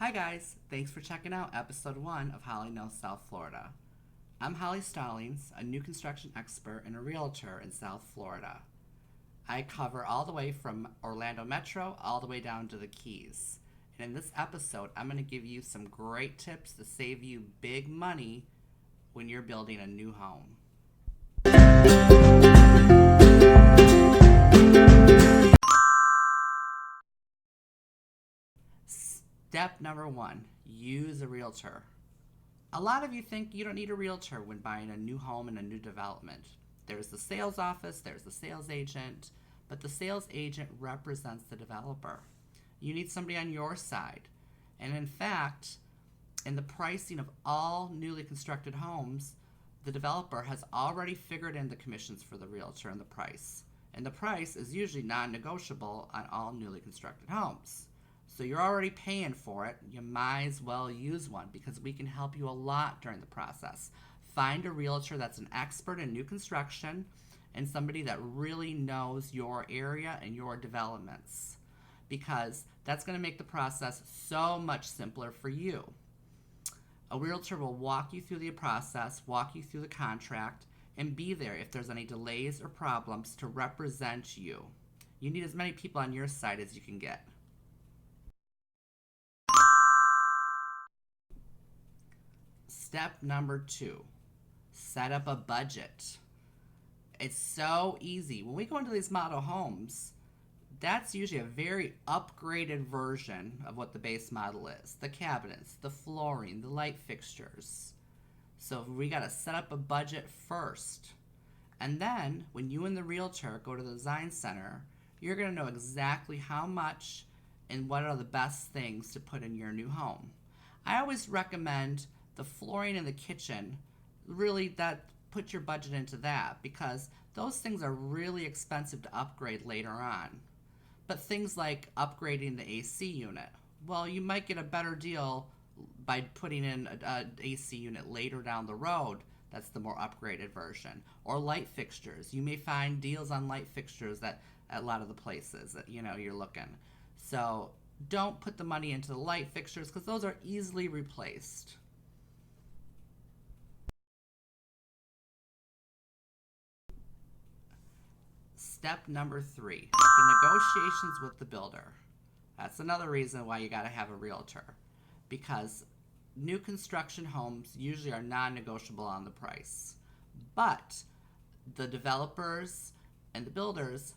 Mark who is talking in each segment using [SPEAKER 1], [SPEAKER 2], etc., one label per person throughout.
[SPEAKER 1] Hi guys, thanks for checking out episode 1 of Holly Knows South Florida. I'm Holly Stallings, a new construction expert and a realtor in South Florida. I cover all the way from Orlando Metro all the way down to the Keys. And in this episode, I'm going to give you some great tips to save you big money when you're building a new home. Step number 1, use a realtor. A lot of you think you don't need a realtor when buying a new home in a new development. There's the sales office, there's the sales agent, but the sales agent represents the developer. You need somebody on your side. And in fact, in the pricing of all newly constructed homes, the developer has already figured in the commissions for the realtor and the price. And the price is usually non-negotiable on all newly constructed homes. So you're already paying for it. You might as well use one because we can help you a lot during the process. Find a realtor that's an expert in new construction and somebody that really knows your area and your developments, because that's going to make the process so much simpler for you. A realtor will walk you through the process, walk you through the contract, and be there if there's any delays or problems to represent you. You need as many people on your side as you can get. Step number 2, set up a budget. It's so easy. When we go into these model homes, that's usually a very upgraded version of what the base model is. The cabinets, the flooring, the light fixtures. So we got to set up a budget first. And then when you and the realtor go to the design center, you're going to know exactly how much and what are the best things to put in your new home. I always recommend the flooring in the kitchen, really that put your budget into that, because those things are really expensive to upgrade later on. But things like upgrading the AC unit, well, you might get a better deal by putting in an AC unit later down the road. That's the more upgraded version. Or light fixtures. You may find deals on light fixtures at a lot of the places that you're looking. So don't put the money into the light fixtures because those are easily replaced. Step number 3, the negotiations with the builder. That's another reason why you got to have a realtor, because new construction homes usually are non-negotiable on the price. But the developers and the builders,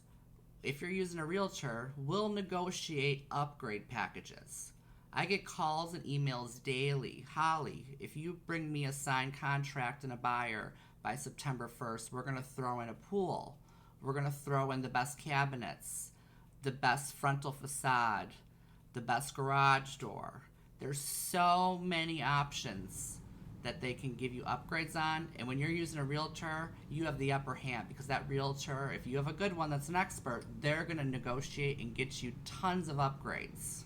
[SPEAKER 1] if you're using a realtor, will negotiate upgrade packages. I get calls and emails daily. Holly, if you bring me a signed contract and a buyer by September 1st, we're going to throw in a pool. We're going to throw in the best cabinets, the best frontal facade, the best garage door. There's so many options that they can give you upgrades on. And when you're using a realtor, you have the upper hand, because that realtor, if you have a good one that's an expert, they're going to negotiate and get you tons of upgrades.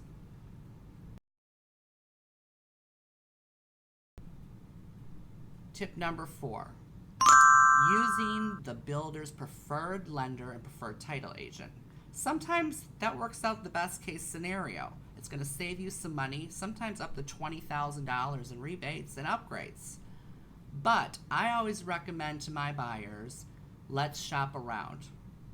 [SPEAKER 1] Tip number 4. Using the builder's preferred lender and preferred title agent. Sometimes that works out the best case scenario. It's going to save you some money, sometimes up to $20,000 in rebates and upgrades. But I always recommend to my buyers, let's shop around.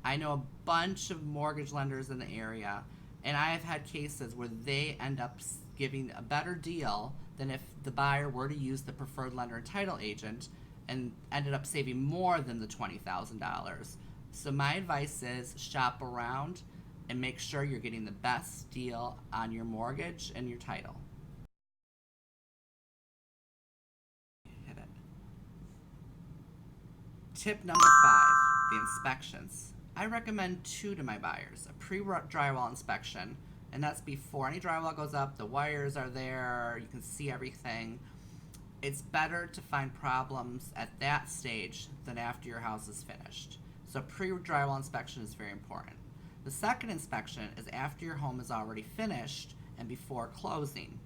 [SPEAKER 1] I know a bunch of mortgage lenders in the area, and I have had cases where they end up giving a better deal than if the buyer were to use the preferred lender and title agent, and ended up saving more than the $20,000. So my advice is shop around and make sure you're getting the best deal on your mortgage and your title. Hit it. Tip number 5, the inspections. I recommend 2 to my buyers. A pre-drywall inspection, and that's before any drywall goes up, the wires are there, you can see everything. It's better to find problems at that stage than after your house is finished. So pre-drywall inspection is very important. The second inspection is after your home is already finished and before closing.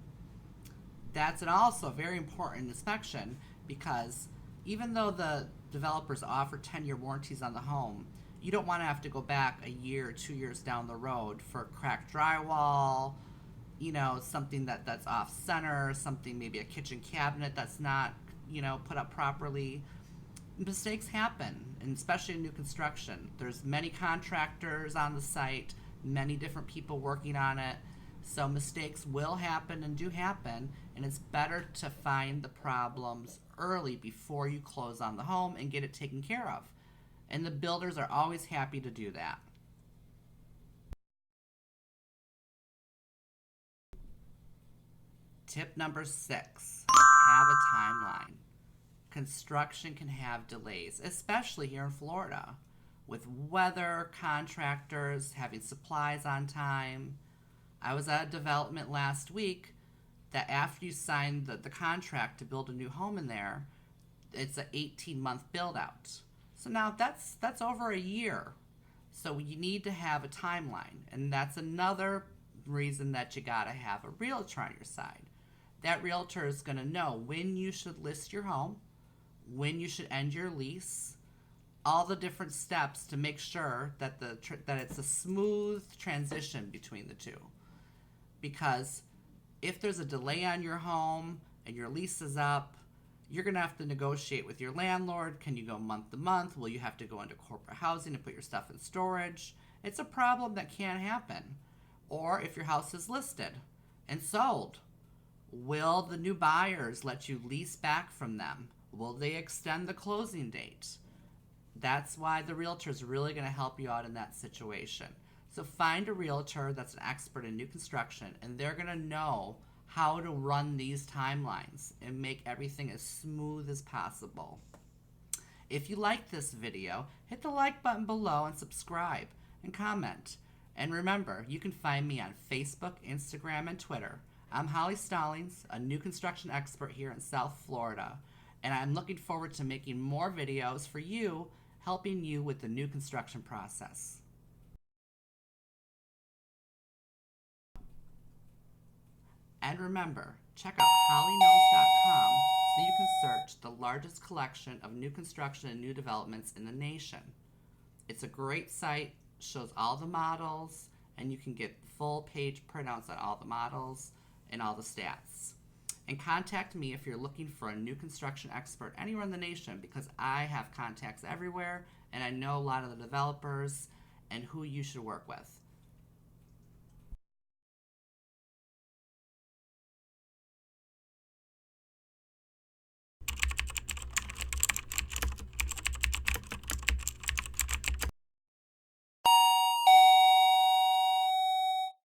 [SPEAKER 1] That's also a very important inspection, because even though the developers offer 10-year warranties on the home, you don't want to have to go back a year or 2 years down the road for cracked drywall, something that's off center, something, maybe a kitchen cabinet that's not, put up properly. Mistakes happen, and especially in new construction. There's many contractors on the site, many different people working on it. So mistakes will happen and do happen, and it's better to find the problems early before you close on the home and get it taken care of. And the builders are always happy to do that. Tip number 6, have a timeline. Construction can have delays, especially here in Florida, with weather, contractors having supplies on time. I was at a development last week that after you sign the contract to build a new home in there, it's an 18-month build out. So now that's over a year. So you need to have a timeline, and that's another reason that you gotta have a realtor on your side. That realtor is gonna know when you should list your home, when you should end your lease, all the different steps to make sure that that it's a smooth transition between the two. Because if there's a delay on your home and your lease is up, you're going to have to negotiate with your landlord. Can you go month to month? Will you have to go into corporate housing and put your stuff in storage? It's a problem that can happen. Or if your house is listed and sold, will the new buyers let you lease back from them? Will they extend the closing date? That's why the realtor is really going to help you out in that situation. So find a realtor that's an expert in new construction, and they're going to know how to run these timelines and make everything as smooth as possible. If you like this video, hit the like button below and subscribe and comment. And remember, you can find me on Facebook, Instagram, and Twitter. I'm Holly Stallings, a new construction expert here in South Florida, and I'm looking forward to making more videos for you, helping you with the new construction process. And remember, check out hollyknows.com so you can search the largest collection of new construction and new developments in the nation. It's a great site, shows all the models, and you can get full page printouts on all the models and all the stats. And contact me if you're looking for a new construction expert anywhere in the nation, because I have contacts everywhere and I know a lot of the developers and who you should work with.